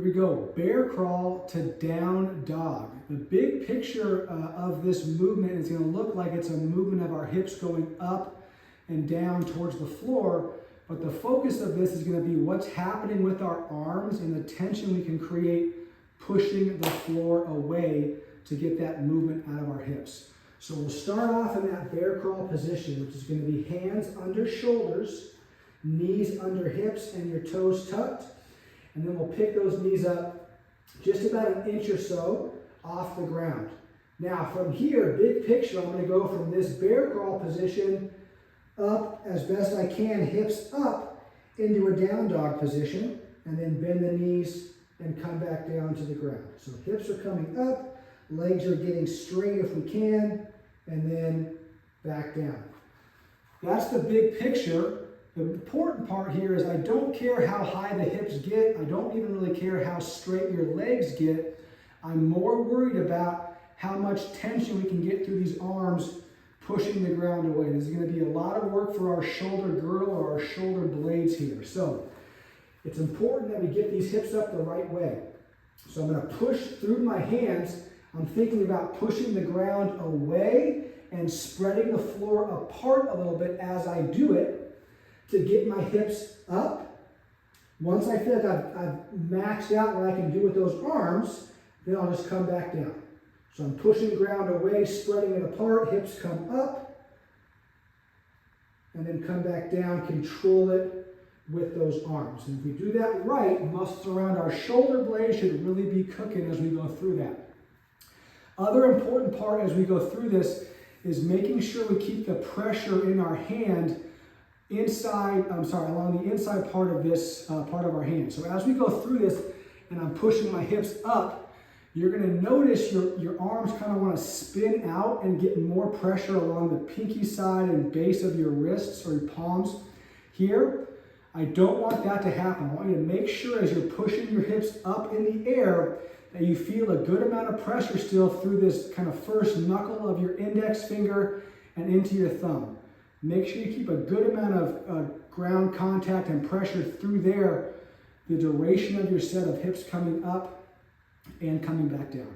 Here we go, bear crawl to down dog. The big picture of this movement is going to look like it's a movement of our hips going up and down towards the floor, but the focus of this is going to be what's happening with our arms and the tension we can create pushing the floor away to get that movement out of our hips. So we'll start off in that bear crawl position, which is going to be hands under shoulders, knees under hips, and your toes tucked. And then we'll pick those knees up just about an inch or so off the ground. Now from here, big picture, I'm going to go from this bear crawl position up as best I can, hips up into a down dog position, and then bend the knees and come back down to the ground. So hips are coming up, legs are getting straight if we can, and then back down. That's the big picture. The important part here is I don't care how high the hips get. I don't even really care how straight your legs get. I'm more worried about how much tension we can get through these arms pushing the ground away. This is going to be a lot of work for our shoulder girdle or our shoulder blades here. So it's important that we get these hips up the right way. So I'm going to push through my hands. I'm thinking about pushing the ground away and spreading the floor apart a little bit as I do it to get my hips up. Once I feel like I've maxed out what I can do with those arms, then I'll just come back down. So I'm pushing the ground away, spreading it apart, hips come up, and then come back down, control it with those arms. And if we do that right, muscles around our shoulder blades should really be cooking as we go through that. Other important part as we go through this is making sure we keep the pressure in our hand along the inside part of this part of our hand. So as we go through this and I'm pushing my hips up, you're going to notice your arms kind of want to spin out and get more pressure along the pinky side and base of your wrists or your palms here. I don't want that to happen. I want you to make sure as you're pushing your hips up in the air that you feel a good amount of pressure still through this kind of first knuckle of your index finger and into your thumb. Make sure you keep a good amount of ground contact and pressure through there, the duration of your set of hips coming up and coming back down.